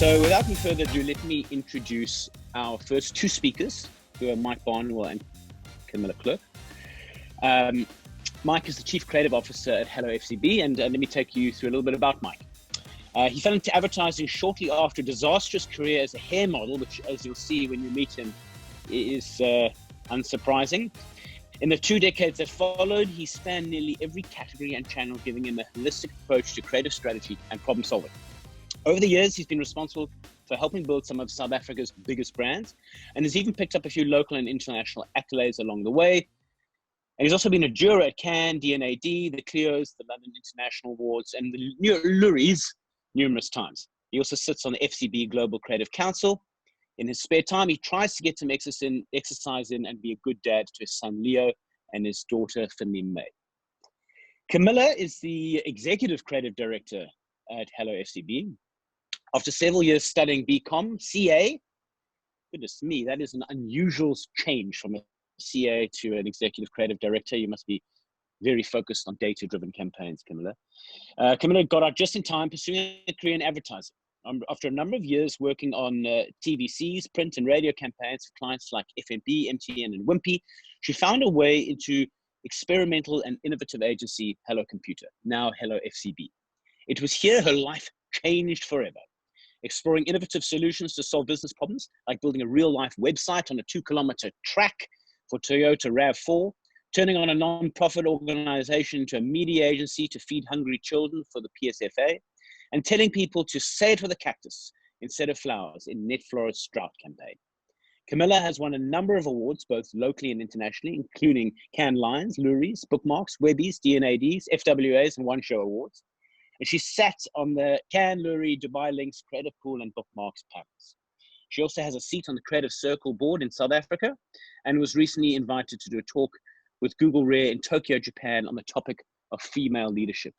So without any further ado, let me introduce our first two speakers, who are Mike Barnwell and Camilla Clerke. Mike is the Chief Creative Officer at HelloFCB, and let me take you through a little bit about Mike. He fell into advertising shortly after a disastrous career as a hair model, which, as you'll see when you meet him, is unsurprising. In the 2 decades that followed, he spanned nearly every category and channel, giving him a holistic approach to creative strategy and problem solving. Over the years, he's been responsible for helping build some of South Africa's biggest brands, and has even picked up a few local and international accolades along the way. And he's also been a juror at Cannes, D&AD, the Clios, the London International Awards, and the Luries numerous times. He also sits on the FCB Global Creative Council. In his spare time, he tries to get some exercise in and be a good dad to his son Leo and his daughter Fanime. Camilla is the Executive Creative Director at HelloFCB. After several years studying BCom, CA, goodness me, that is an unusual change from a CA to an Executive Creative Director. You must be very focused on data-driven campaigns, Camilla. Camilla got out just in time, pursuing a career in advertising. After a number of years working on TVCs, print and radio campaigns for clients like FNB, MTN, and Wimpy, she found her way into experimental and innovative agency Hello Computer, now HelloFCB. It was here her life changed forever. Exploring innovative solutions to solve business problems, like building a real-life website on a 2-kilometer track for Toyota RAV4, turning on a non-profit organization to a media agency to feed hungry children for the PSFA, and telling people to say it with a cactus instead of flowers in Netflorists' drought campaign. Camilla has won a number of awards, both locally and internationally, including Cannes Lions, Luries, Bookmarks, Webbies, D&ADs, FWAs, and One Show Awards. And she sat on the Cannes, Lurie, Dubai Links, Creative Pool, and Bookmarks panels. She also has a seat on the Creative Circle board in South Africa and was recently invited to do a talk with Google Rare in Tokyo, Japan on the topic of female leadership.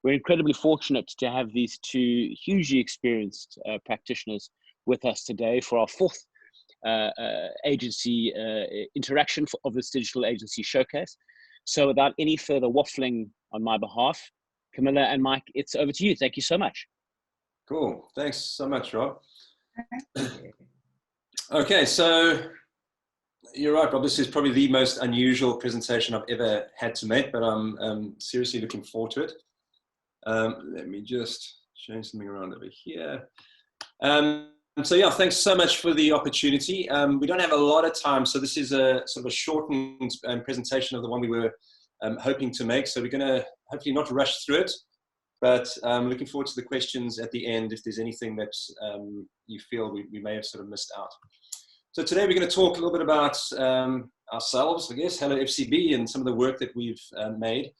We're incredibly fortunate to have these two hugely experienced practitioners with us today for our fourth agency interaction of this digital agency showcase. So without any further waffling on my behalf, Camilla and Mike, it's over to you. Thank you so much. Cool. Thanks so much, Rob. Okay, so you're right, Rob. This is probably the most unusual presentation I've ever had to make, but I'm seriously looking forward to it. Let me just change something around over here. So yeah, thanks so much for the opportunity. We don't have a lot of time, so this is a sort of a shortened presentation of the one we were hoping to make. So we're going to hopefully not rush through it, but looking forward to the questions at the end if there's anything that you feel we may have sort of missed out. So today we're going to talk a little bit about ourselves, I guess, HelloFCB, and some of the work that we've made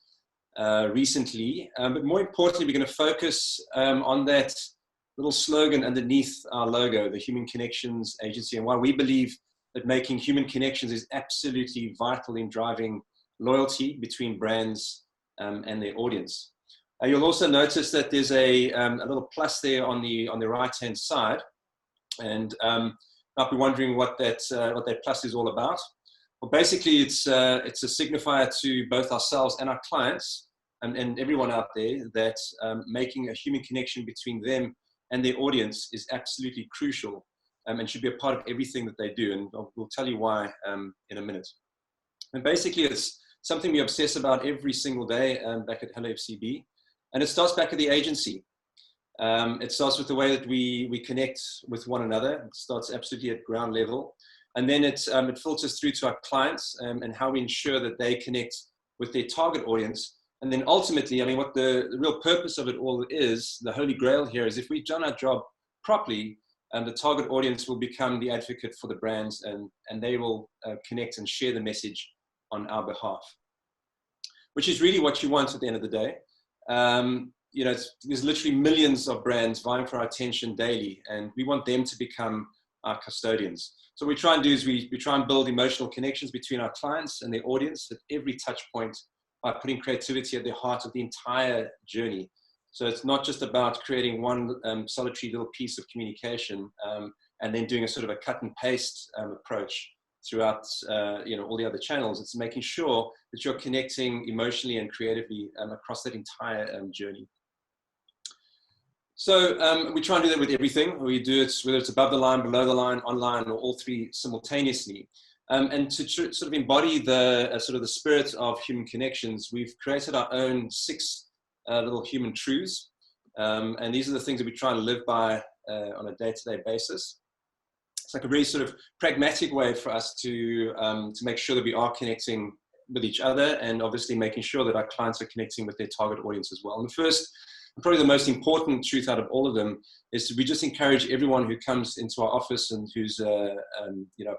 recently. But more importantly, we're going to focus on that little slogan underneath our logo, the Human Connections Agency, and why we believe that making human connections is absolutely vital in driving loyalty between brands and their audience. You'll also notice that there's a little plus there on the right-hand side, and might be wondering what that plus is all about. Well, basically, it's a signifier to both ourselves and our clients and everyone out there that making a human connection between them and their audience is absolutely crucial and should be a part of everything that they do. And we'll tell you why in a minute. And basically, it's something we obsess about every single day back at HelloFCB. And it starts back at the agency. It starts with the way that we connect with one another. It starts absolutely at ground level. And then it filters through to our clients and how we ensure that they connect with their target audience. And then ultimately, I mean, what the real purpose of it all is, the holy grail here, is if we've done our job properly, the target audience will become the advocate for the brands, and they will connect and share the message on our behalf, which is really what you want at the end of the day. You know, there's literally millions of brands vying for our attention daily, and we want them to become our custodians. So what we try and do is we try and build emotional connections between our clients and their audience at every touch point by putting creativity at the heart of the entire journey. So it's not just about creating one solitary little piece of communication and then doing a sort of a cut and paste approach throughout all the other channels. It's making sure that you're connecting emotionally and creatively across that entire journey. So we try and do that with everything. We do it whether it's above the line, below the line, online, or all three simultaneously. And to sort of embody the sort of the spirit of human connections, we've created our own 6 little human truths. And these are the things that we try and live by on a day-to-day basis. It's like a very sort of pragmatic way for us to make sure that we are connecting with each other, and obviously making sure that our clients are connecting with their target audience as well. And the first, and probably the most important truth out of all of them, is we just encourage everyone who comes into our office and who's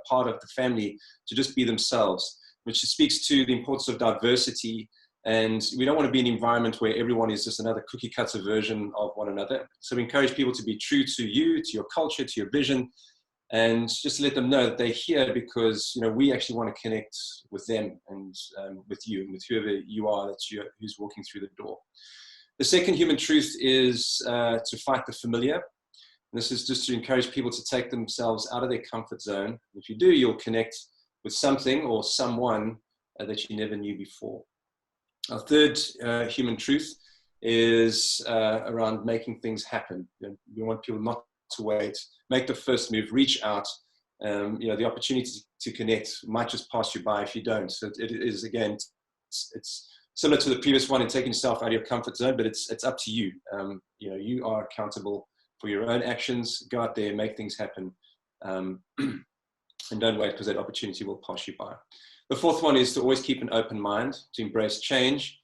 part of the family to just be themselves, which speaks to the importance of diversity. And we don't want to be in an environment where everyone is just another cookie cutter version of one another. So we encourage people to be true to you, to your culture, to your vision, and just to let them know that they're here because we actually want to connect with them and with you and with whoever you are who's walking through the door. The second human truth is to fight the familiar. And this is just to encourage people to take themselves out of their comfort zone. If you do, you'll connect with something or someone that you never knew before. Our third human truth is around making things happen. We want people not to wait, make the first move, reach out. The opportunity to connect might just pass you by if you don't. So it is, again, it's similar to the previous one in taking yourself out of your comfort zone, but it's up to you. You are accountable for your own actions. Go out there, make things happen, and don't wait because that opportunity will pass you by. The fourth one is to always keep an open mind, to embrace change,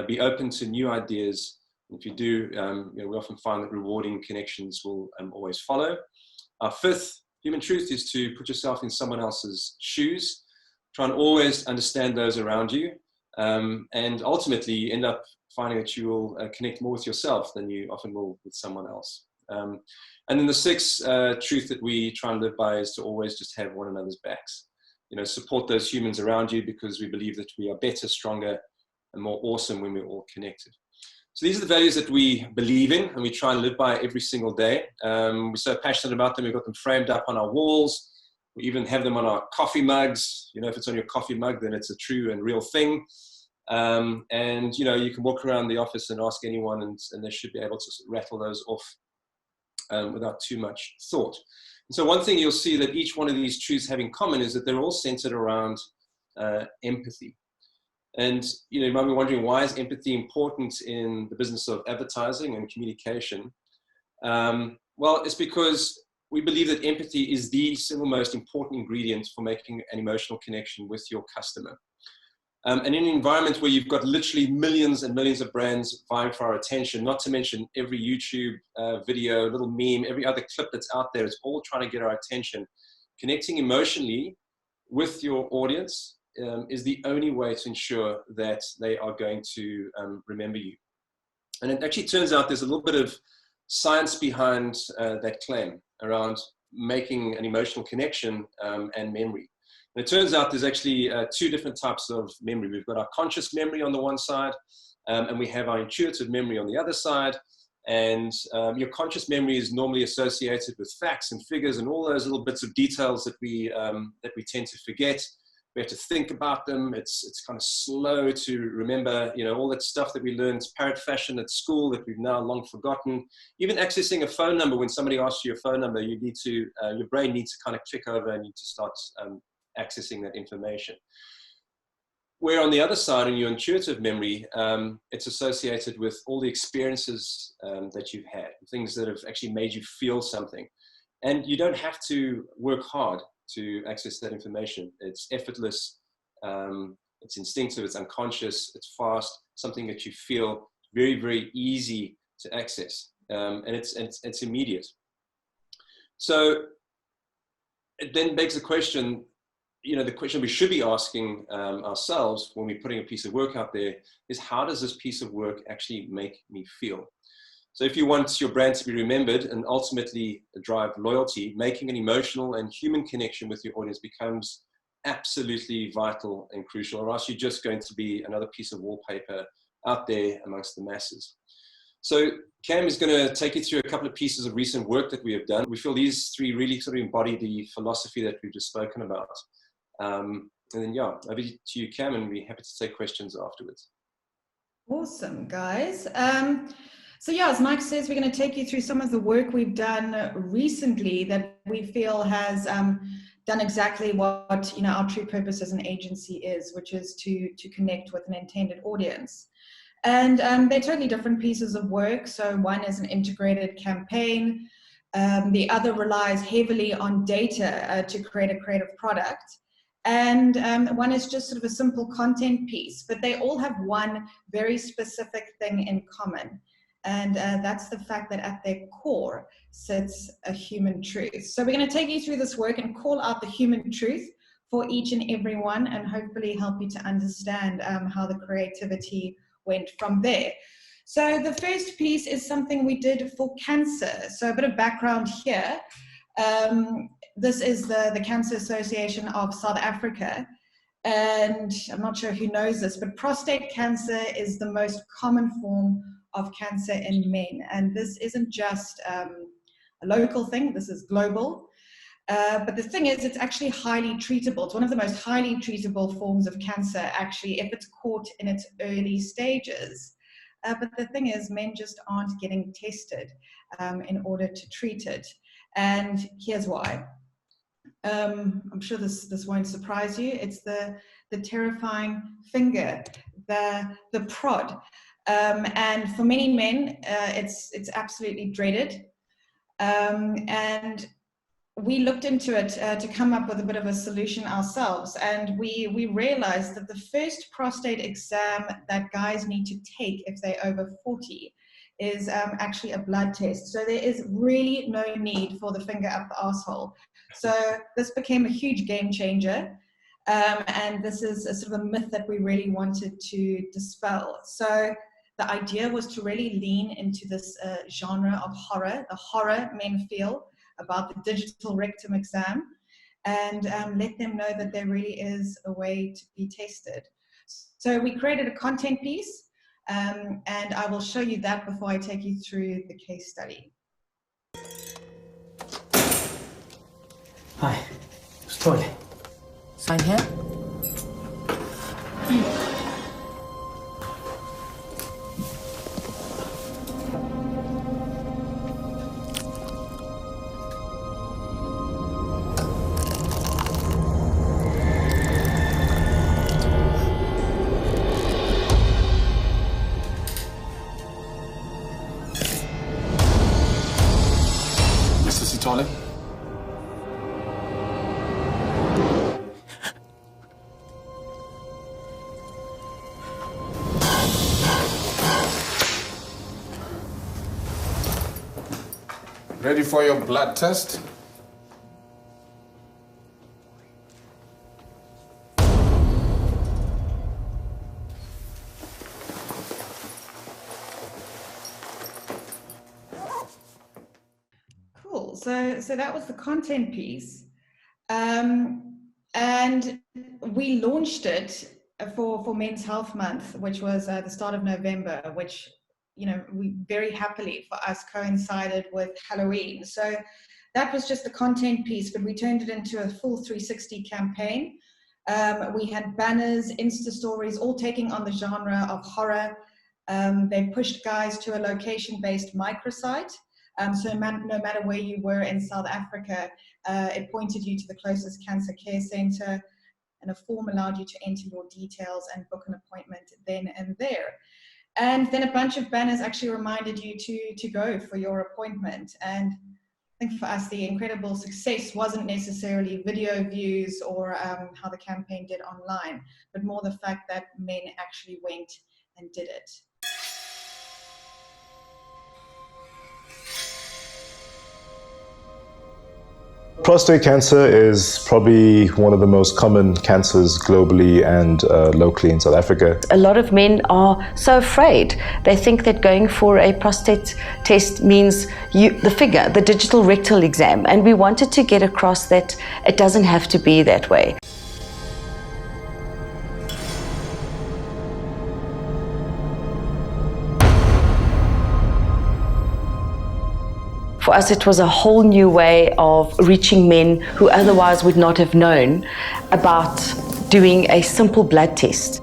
be open to new ideas. If you do, we often find that rewarding connections will always follow. Our fifth human truth is to put yourself in someone else's shoes. Try and always understand those around you. And ultimately, you end up finding that you will connect more with yourself than you often will with someone else. And then the sixth truth that we try and live by is to always just have one another's backs. Support those humans around you, because we believe that we are better, stronger, and more awesome when we're all connected. So these are the values that we believe in and we try and live by every single day. We're so passionate about them. We've got them framed up on our walls. We even have them on our coffee mugs. If it's on your coffee mug, then it's a true and real thing. And you can walk around the office and ask anyone, and they should be able to rattle those off without too much thought. And so one thing you'll see that each one of these truths have in common is that they're all centered around empathy. And you might be wondering, why is empathy important in the business of advertising and communication? Well, it's because we believe that empathy is the single most important ingredient for making an emotional connection with your customer. And in an environment where you've got literally millions and millions of brands vying for our attention, not to mention every YouTube video, little meme, every other clip that's out there is all trying to get our attention. Connecting emotionally with your audience is the only way to ensure that they are going to remember you. And it actually turns out there's a little bit of science behind that claim around making an emotional connection and memory. And it turns out there's actually 2 different types of memory. We've got our conscious memory on the one side, and we have our intuitive memory on the other side. And your conscious memory is normally associated with facts and figures and all those little bits of details that we tend to forget. We have to think about them. It's kind of slow to remember, all that stuff that we learned parrot fashion at school that we've now long forgotten. Even accessing a phone number, when somebody asks you your phone number, your brain needs to kind of click over and you need to start accessing that information. Where on the other side, in your intuitive memory, it's associated with all the experiences that you've had, things that have actually made you feel something. And you don't have to work hard to access that information. It's effortless, it's instinctive, it's unconscious, it's fast, something that you feel very, very easy to access. And it's immediate. So it then begs the question, the question we should be asking ourselves when we're putting a piece of work out there is, how does this piece of work actually make me feel? So if you want your brand to be remembered and ultimately drive loyalty, making an emotional and human connection with your audience becomes absolutely vital and crucial, or else you're just going to be another piece of wallpaper out there amongst the masses. So Cam is going to take you through a couple of pieces of recent work that we have done. We feel these 3 really sort of embody the philosophy that we've just spoken about. And then, over to you, Cam, and we're happy to take questions afterwards. Awesome, guys. So yeah, as Mike says, we're going to take you through some of the work we've done recently that we feel has done exactly what our true purpose as an agency is, which is to connect with an intended audience. And they're totally different pieces of work. So one is an integrated campaign. The other relies heavily on data to create a creative product. And one is just sort of a simple content piece, but they all have one very specific thing in common. And that's the fact that at their core sits a human truth. So we're going to take you through this work and call out the human truth for each and every one, and hopefully help you to understand how the creativity went from there. So the first piece is something we did for cancer. So a bit of background here. This is the Cancer Association of South Africa. And I'm not sure who knows this, but prostate cancer is the most common form of cancer in men. And this isn't just a local thing, this is global. But the thing is, it's actually highly treatable. It's one of the most highly treatable forms of cancer, actually, if it's caught in its early stages. But the thing is, men just aren't getting tested in order to treat it. And here's why. I'm sure this won't surprise you. It's the terrifying finger, the prod. And for many men, it's absolutely dreaded. And we looked into it to come up with a bit of a solution ourselves. And we realized that the first prostate exam that guys need to take if they're over 40 is actually a blood test. So there is really no need for the finger up the arsehole. So this became a huge game changer. And this is a sort of a myth that we really wanted to dispel. So the idea was to really lean into this genre of horror, the horror men feel about the digital rectum exam, and let them know that there really is a way to be tested. So we created a content piece, and I will show you that before I take you through the case study. Hi, it's toilet. Sign here? Toilet. Ready for your blood test? Cool. So that was the content piece. And we launched it for Men's Health Month, which was the start of November, which, we very happily for us coincided with Halloween. So that was just the content piece, but we turned it into a full 360 campaign. We had banners, Insta stories, all taking on the genre of horror. They pushed guys to a location-based microsite. So no matter where you were in South Africa, it pointed you to the closest cancer care center, and a form allowed you to enter your details and book an appointment then and there. And then a bunch of banners actually reminded you to go for your appointment. And I think for us, the incredible success wasn't necessarily video views or how the campaign did online, but more the fact that men actually went and did it. Prostate cancer is probably one of the most common cancers globally and locally in South Africa. A lot of men are so afraid. They think that going for a prostate test means the figure, the digital rectal exam, and we wanted to get across that it doesn't have to be that way. For us, it was a whole new way of reaching men who otherwise would not have known about doing a simple blood test.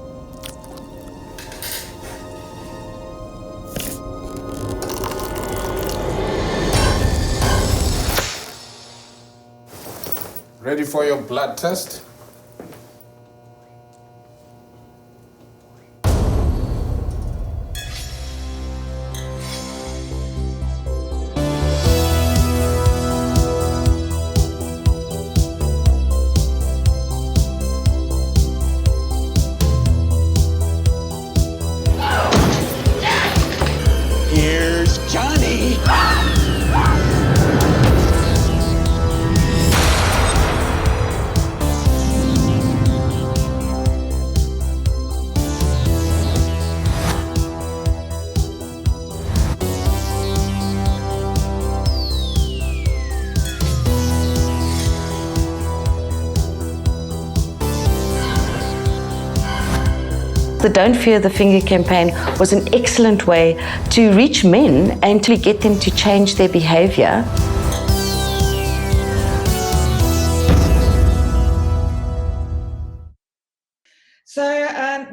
Ready for your blood test? Here's Johnny. The Don't Fear the Finger campaign was an excellent way to reach men and to get them to change their behavior. So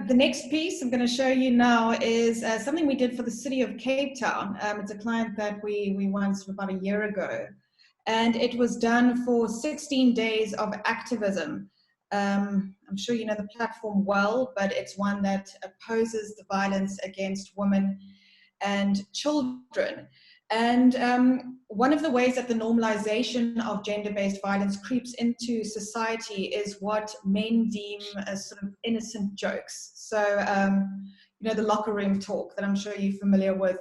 the next piece I'm going to show you now is something we did for the city of Cape Town. It's a client that we won about a year ago. And it was done for 16 days of activism. I'm sure you know the platform well, but it's one that opposes the violence against women and children. And one of the ways that the normalization of gender-based violence creeps into society is what men deem as sort of innocent jokes. So, you know, the locker room talk that I'm sure you're familiar with,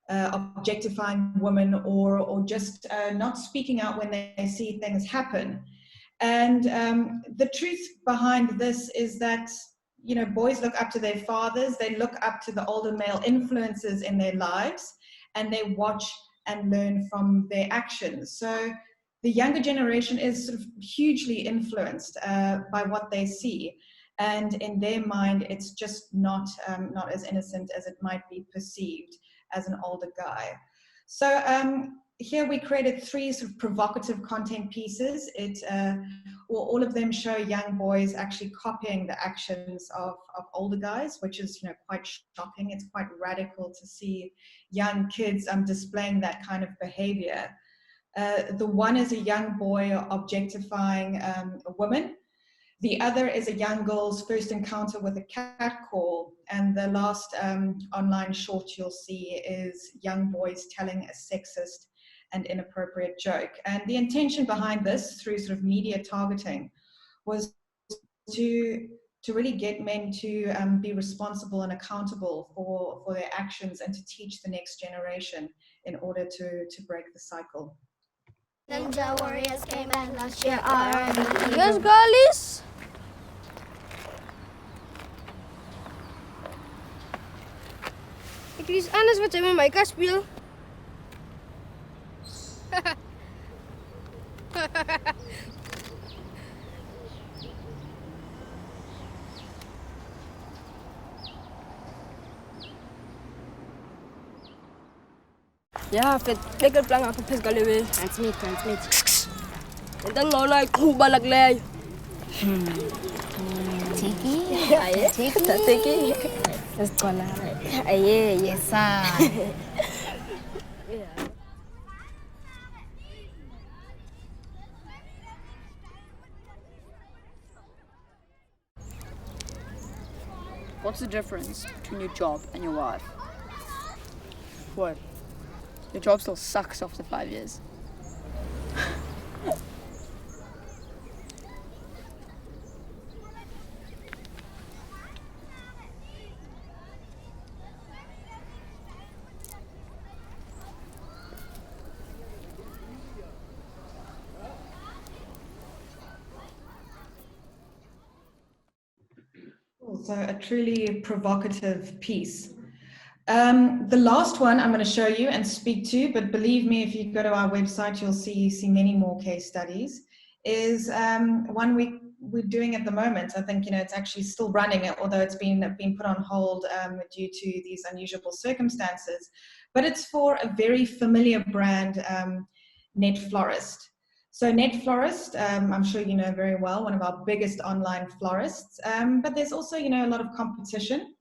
objectifying women or just not speaking out when they see things happen. And the truth behind this is that, you know, boys look up to their fathers, they look up to the older male influences in their lives, and they watch and learn from their actions. So the younger generation is sort of hugely influenced by what they see. And in their mind, it's just not as innocent as it might be perceived as an older guy. So here we created 3 sort of provocative content pieces. All of them show young boys actually copying the actions of older guys, which is, you know, quite shocking. It's quite radical to see young kids displaying that kind of behavior. The one is a young boy objectifying a woman. The other is a young girl's first encounter with a catcall. And the last online short you'll see is young boys telling a sexist and inappropriate joke. And the intention behind this, through sort of media targeting, was to really get men to be responsible and accountable for their actions and to teach the next generation in order to break the cycle. Ninja warriors came and last year are yes, girlies. Ek is anders wat jy met my kan speel. Ja, lekker plank ako pesgalewe. Transmit. En dan nou na kuba laglay. Tiki. Aye. Tiki. Escola. Aye, yes sir. What's the difference between your job and your wife? What? Your job still sucks after 5 years. So a truly provocative piece. The last one I'm going to show you and speak to, but believe me, if you go to our website, you'll see many more case studies, is one we're doing at the moment. I think, you know, it's actually still running, although it's been put on hold due to these unusual circumstances. But it's for a very familiar brand, Net Florist. So Net Florist, I'm sure you know very well, one of our biggest online florists, but there's also, you know, a lot of competition.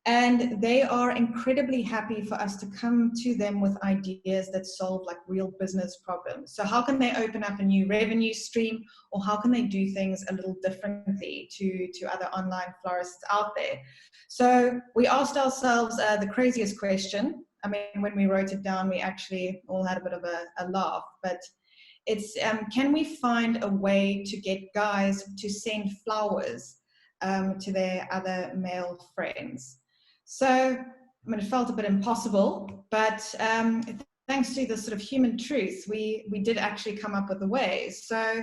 And they are incredibly happy for us to come to them with ideas that solve like real business problems. So how can they open up a new revenue stream, or how can they do things a little differently to other online florists out there? So we asked ourselves the craziest question. I mean, when we wrote it down, we actually all had a bit of a laugh, but it's, can we find a way to get guys to send flowers to their other male friends? So, I mean, it felt a bit impossible, but thanks to the sort of human truth, we did actually come up with a way. So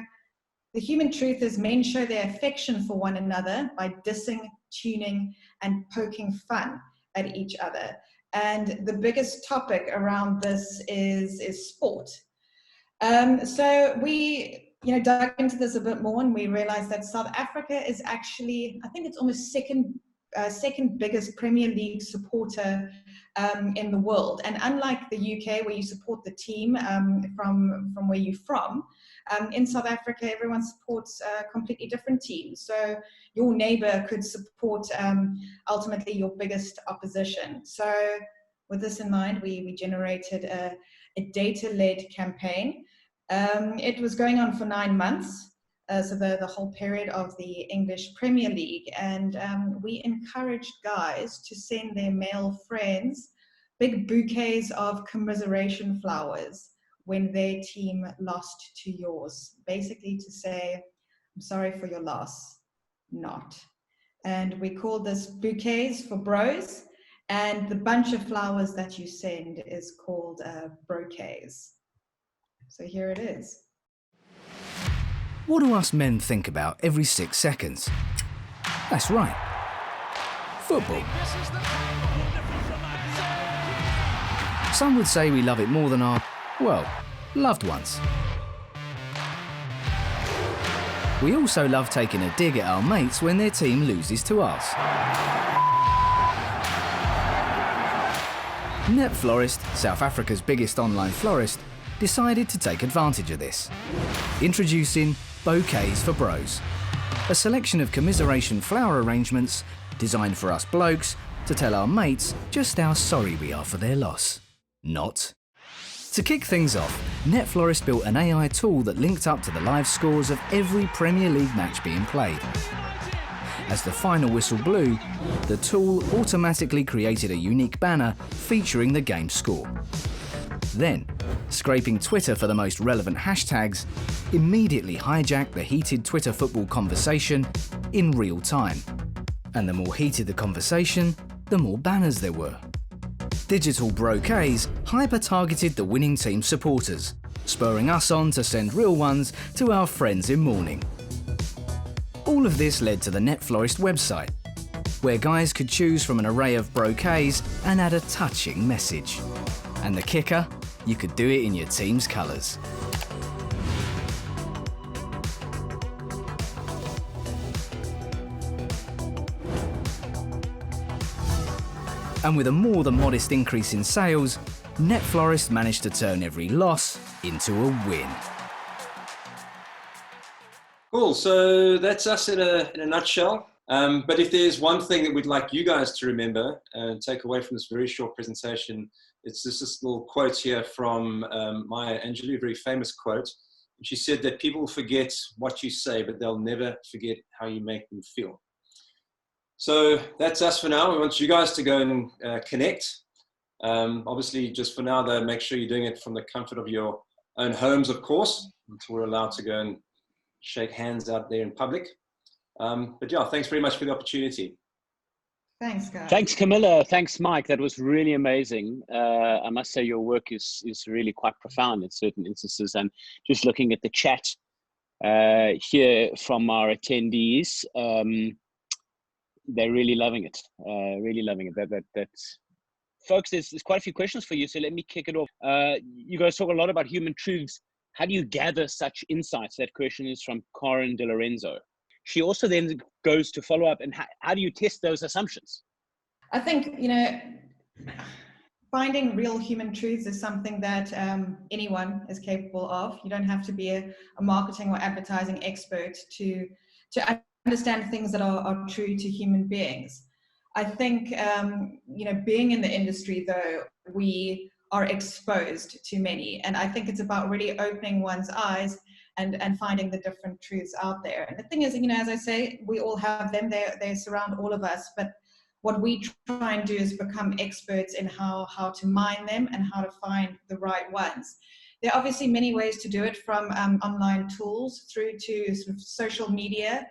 the human truth is men show their affection for one another by dissing, tuning, and poking fun at each other. And the biggest topic around this is sport. So we dug into this a bit more, and we realized that South Africa is actually, I think it's almost second biggest Premier League supporter in the world. And unlike the UK, where you support the team from where you're from, in South Africa, everyone supports completely different teams. So your neighbor could support ultimately your biggest opposition. So with this in mind, we generated a data-led campaign. It was going on for 9 months. So the whole period of the English Premier League, and we encouraged guys to send their male friends big bouquets of commiseration flowers when their team lost to yours, basically to say, I'm sorry for your loss, not. And we called this Bouquets for Bros, and the bunch of flowers that you send is called Broquets. So here it is. What do us men think about every 6 seconds? That's right. Football. Some would say we love it more than our, well, loved ones. We also love taking a dig at our mates when their team loses to us. Net Florist, South Africa's biggest online florist, decided to take advantage of this. Introducing Bouquets for Bros, a selection of commiseration flower arrangements designed for us blokes to tell our mates just how sorry we are for their loss. Not. To kick things off, Net Florist built an AI tool that linked up to the live scores of every Premier League match being played. As the final whistle blew, the tool automatically created a unique banner featuring the game's score. Then, scraping Twitter for the most relevant hashtags, immediately hijacked the heated Twitter football conversation in real time. And the more heated the conversation, the more banners there were. Digital Broquets hyper-targeted the winning team's supporters, spurring us on to send real ones to our friends in mourning. All of this led to the Net Florist website, where guys could choose from an array of broquets and add a touching message. And the kicker? You could do it in your team's colours. And with a more than modest increase in sales, Net Florist managed to turn every loss into a win. Cool, so that's us in a nutshell. But if there's one thing that we'd like you guys to remember and take away from this very short presentation, it's this little quote here from Maya Angelou, a very famous quote. She said that people forget what you say, but they'll never forget how you make them feel. So that's us for now. We want you guys to go and connect. Obviously, just for now, though, make sure you're doing it from the comfort of your own homes, of course, until we're allowed to go and shake hands out there in public. But yeah, thanks very much for the opportunity. Thanks, guys. Thanks, Camilla. Thanks, Mike. That was really amazing. I must say your work is really quite profound in certain instances. And just looking at the chat here from our attendees, they're really loving it. Really loving it. That's folks, there's quite a few questions for you. So let me kick it off. You guys talk a lot about human truths. How do you gather such insights? That question is from Karen De Lorenzo. She also then goes to follow up, and how do you test those assumptions? I think, finding real human truths is something that anyone is capable of. You don't have to be a marketing or advertising expert to understand things that are true to human beings. I think, being in the industry, though, we are exposed to many. And I think it's about really opening one's eyes and finding the different truths out there. And the thing is, as I say, we all have them. They surround all of us. But what we try and do is become experts in how to mine them and how to find the right ones. There are obviously many ways to do it, from online tools through to sort of social media.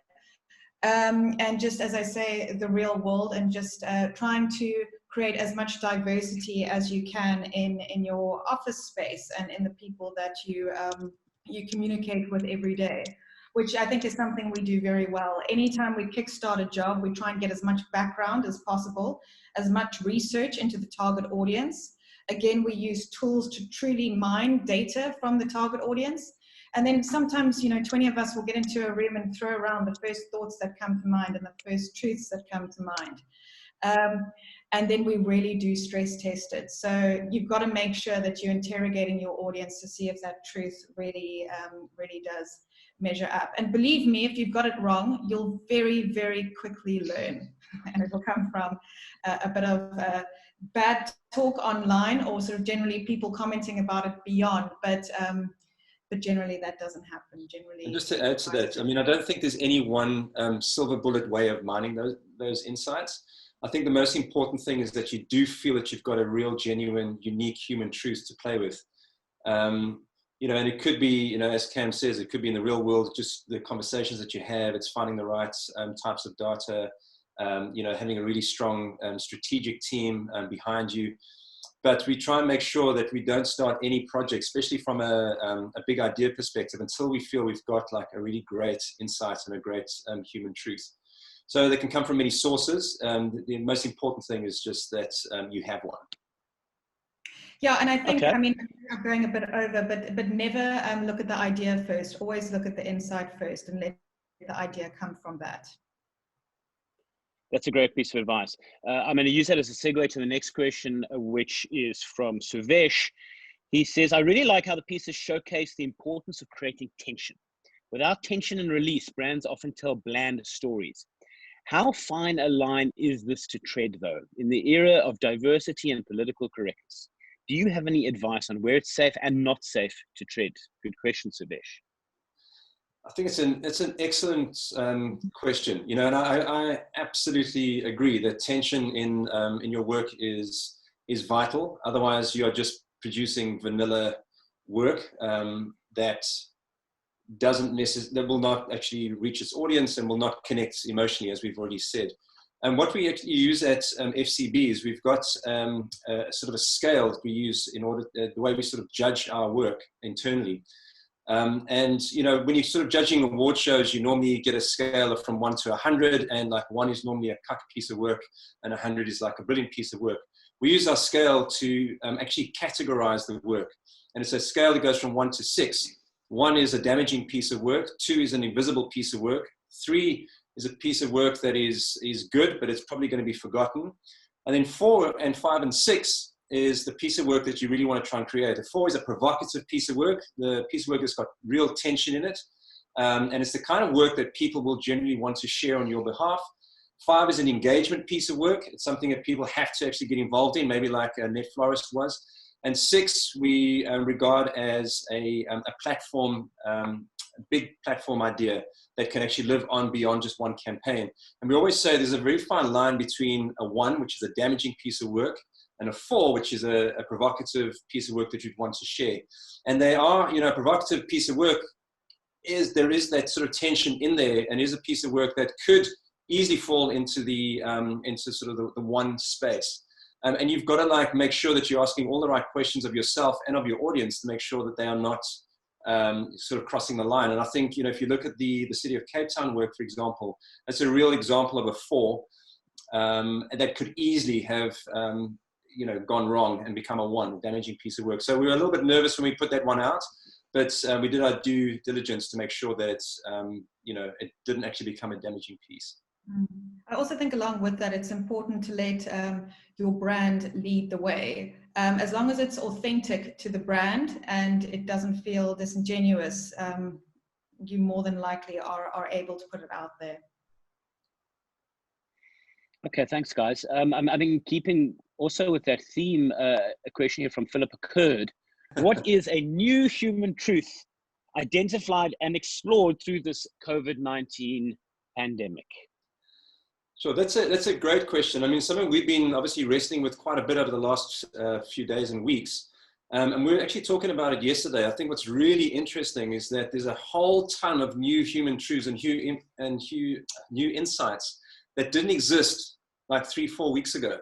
And just, as I say, the real world, and just trying to create as much diversity as you can in your office space and in the people that you communicate with every day, which I think is something we do very well. Anytime we kickstart a job, we try and get as much background as possible, as much research into the target audience. Again, we use tools to truly mine data from the target audience. And then sometimes, 20 of us will get into a room and throw around the first thoughts that come to mind and the first truths that come to mind. And then we really do stress test it. So you've got to make sure that you're interrogating your audience to see if that truth really does measure up. And believe me, if you've got it wrong, you'll very, very quickly learn. And it will come from a bit of bad talk online, or sort of generally people commenting about it beyond. But generally that doesn't happen. Generally, and just to add to that, I don't think there's any one silver bullet way of mining those insights. I think the most important thing is that you do feel that you've got a real, genuine, unique human truth to play with. And it could be, as Cam says, it could be in the real world, just the conversations that you have. It's finding the right types of data, having a really strong strategic team behind you. But we try and make sure that we don't start any project, especially from a big idea perspective, until we feel we've got like a really great insight and a great human truth. So they can come from many sources. The most important thing is just that you have one. Yeah, and I think, Okay. I'm going a bit over, but never look at the idea first. Always look at the insight first and let the idea come from that. That's a great piece of advice. I'm going to use that as a segue to the next question, which is from Suvesh. He says, I really like how the pieces showcase the importance of creating tension. Without tension and release, brands often tell bland stories. How fine a line is this to tread, though, in the era of diversity and political correctness? Do you have any advice on where it's safe and not safe to tread? Good question, Suvesh. I think it's an excellent question, and I absolutely agree that tension in your work is vital. Otherwise, you are just producing vanilla work that will not actually reach its audience and will not connect emotionally, as we've already said. And what we actually use at FCB is we've got a sort of a scale that we use in order the way we sort of judge our work internally. And when you're sort of judging award shows, you normally get a scale of from 1 to 100, and like 1 is normally a cuck piece of work and 100 is like a brilliant piece of work. We use our scale to actually categorize the work, and it's a scale that goes from 1 to 6. 1 is a damaging piece of work, 2 is an invisible piece of work, 3 is a piece of work that is good, but it's probably going to be forgotten, and then 4 and 5 and 6 is the piece of work that you really want to try and create. A 4 is a provocative piece of work, the piece of work that's got real tension in it, and it's the kind of work that people will generally want to share on your behalf. 5 is an engagement piece of work. It's something that people have to actually get involved in, maybe like Net Florist was. And 6 we regard as a platform, a big platform idea that can actually live on beyond just one campaign. And we always say there's a very fine line between a 1, which is a damaging piece of work, and a 4, which is a provocative piece of work that you'd want to share. And they are, a provocative piece of work there is that sort of tension in there, and is a piece of work that could easily fall into into sort of the 1 space. And you've got to make sure that you're asking all the right questions of yourself and of your audience to make sure that they are not sort of crossing the line. And I think, if you look at the City of Cape Town work, for example, that's a real example of a 4 that could easily have gone wrong and become a 1, a damaging piece of work. So we were a little bit nervous when we put that one out, but we did our due diligence to make sure that it didn't actually become a damaging piece. I also think along with that, it's important to let your brand lead the way. As long as it's authentic to the brand and it doesn't feel disingenuous, you more than likely are able to put it out there. Okay, thanks, guys. I mean, keeping also with that theme, a question here from Philip occurred. What is a new human truth identified and explored through this COVID-19 pandemic? Sure, that's a great question. I mean, something we've been obviously wrestling with quite a bit over the last few days and weeks. And we were actually talking about it yesterday. I think what's really interesting is that there's a whole ton of new human truths and new insights that didn't exist like 3-4 weeks ago.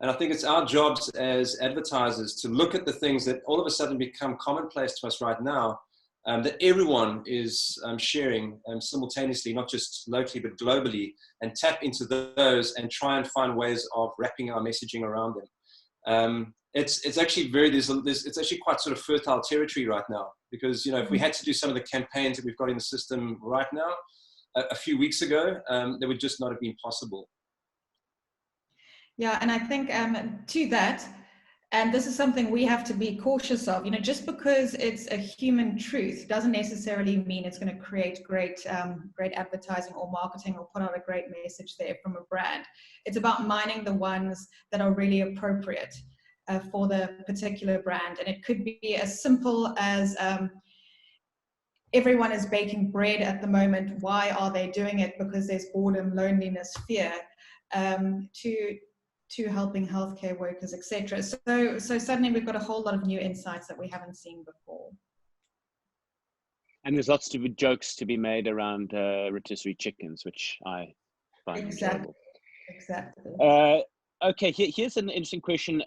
And I think it's our jobs as advertisers to look at the things that all of a sudden become commonplace to us right now, that everyone is sharing simultaneously, not just locally, but globally, and tap into those and try and find ways of wrapping our messaging around them. It's actually it's actually quite sort of fertile territory right now, because, you know, if we had to do some of the campaigns that we've got in the system right now, a few weeks ago, they would just not have been possible. Yeah, and I think to that, and this is something we have to be cautious of, you know, just because it's a human truth doesn't necessarily mean it's going to create great advertising or marketing or put out a great message there from a brand. It's about mining the ones that are really appropriate for the particular brand. And it could be as simple as everyone is baking bread at the moment. Why are they doing it? Because there's boredom, loneliness, fear, to helping healthcare workers, etc. So suddenly we've got a whole lot of new insights that we haven't seen before. And there's lots of jokes to be made around rotisserie chickens, which I find enjoyable. Exactly. Okay, here's an interesting question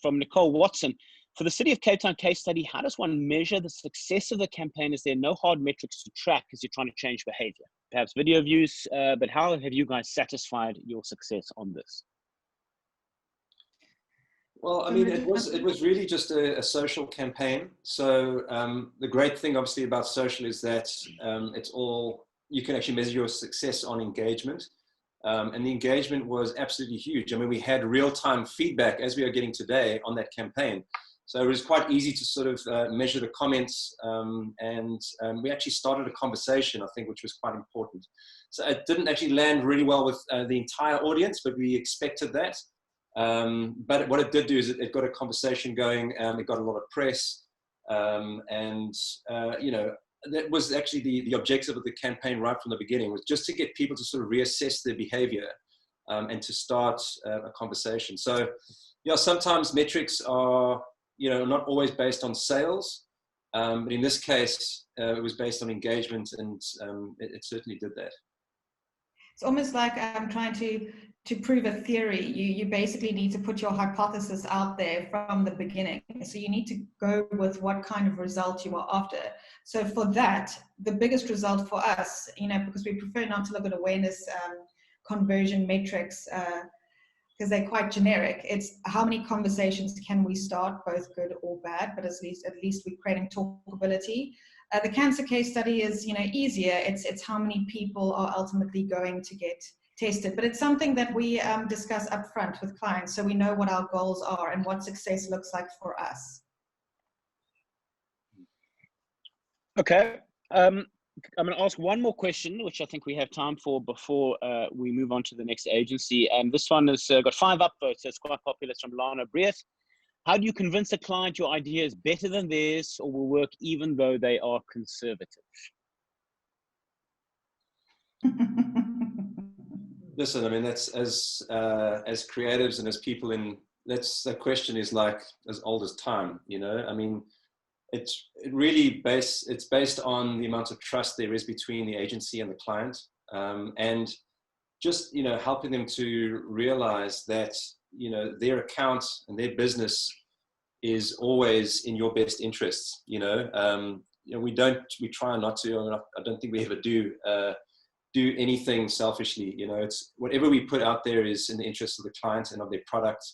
from Nicole Watson. For the City of Cape Town case study, how does one measure the success of the campaign? Is there no hard metrics to track as you're trying to change behavior? Perhaps video views, but how have you guys satisfied your success on this? Well, I mean, it was really just a social campaign. So the great thing, obviously, about social is that you can actually measure your success on engagement. And the engagement was absolutely huge. I mean, we had real-time feedback, as we are getting today, on that campaign. So it was quite easy to sort of measure the comments, and we actually started a conversation, I think, which was quite important. So it didn't actually land really well with the entire audience, but we expected that. But what it did do is it got a conversation going, it got a lot of press, and you know, that was actually the objective of the campaign right from the beginning, was just to get people to sort of reassess their behavior and to start a conversation. So, yeah, sometimes metrics are, you know, not always based on sales, but in this case, it was based on engagement, and it certainly did that. It's almost like trying to prove a theory. You basically need to put your hypothesis out there from the beginning. So you need to go with what kind of result you are after. So for that, the biggest result for us, you know, because we prefer not to look at awareness conversion metrics because they're quite generic. It's how many conversations can we start, both good or bad, but at least we're creating talkability. The cancer case study is, you know, easier. It's how many people are ultimately going to get tested, but it's something that we discuss up front with clients, so we know what our goals are and what success looks like for us. Okay, I'm going to ask one more question, which I think we have time for before we move on to the next agency. And this one has got 5 upvotes, so it's quite popular. It's from Lana Breath. How do you convince a client your idea is better than theirs or will work even though they are conservative? Listen, I mean, that's as creatives and as people that question is like as old as time, you know. I mean, it's based on the amount of trust there is between the agency and the client, and just, you know, helping them to realize that, you know, their account and their business is always in your best interests. You know, we try not to. I mean, I don't think we ever do anything selfishly. You know, it's whatever we put out there is in the interest of the client and of their product,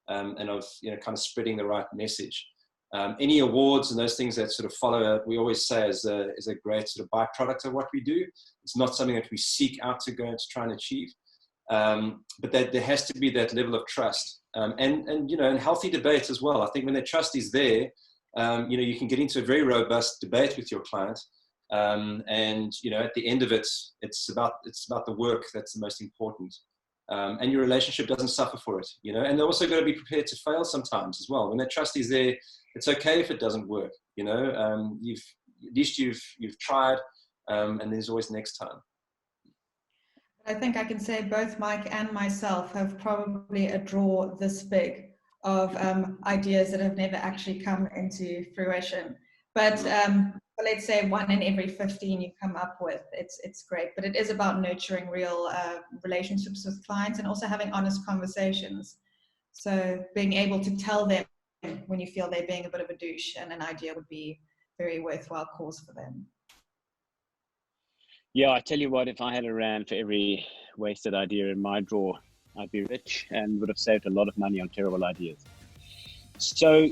and of, you know, kind of spreading the right message. Any awards and those things that sort of follow, we always say is a great sort of byproduct of what we do. It's not something that we seek out to go and to try and achieve. But that there has to be that level of trust, and you know, and healthy debate as well. I think when that trust is there, you know, you can get into a very robust debate with your client, and you know, at the end of it, it's about the work that's the most important. and your relationship doesn't suffer for it, you know. And they're also got to be prepared to fail sometimes as well. When that trust is there, it's okay if it doesn't work, you know. At least you've tried, and there's always next time. I think I can say both Mike and myself have probably a drawer this big of ideas that have never actually come into fruition. But let's say 1 in every 15 you come up with, it's great. But it is about nurturing real relationships with clients and also having honest conversations. So being able to tell them when you feel they're being a bit of a douche and an idea would be a very worthwhile cause for them. Yeah, I tell you what, if I had a rand for every wasted idea in my drawer, I'd be rich and would have saved a lot of money on terrible ideas. So,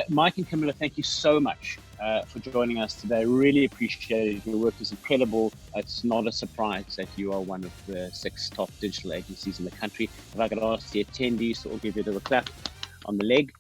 Mike and Camilla, thank you so much for joining us today. Really appreciate it. Your work is incredible. It's not a surprise that you are one of the 6 top digital agencies in the country. If I could ask the attendees to all give you a little clap on the leg.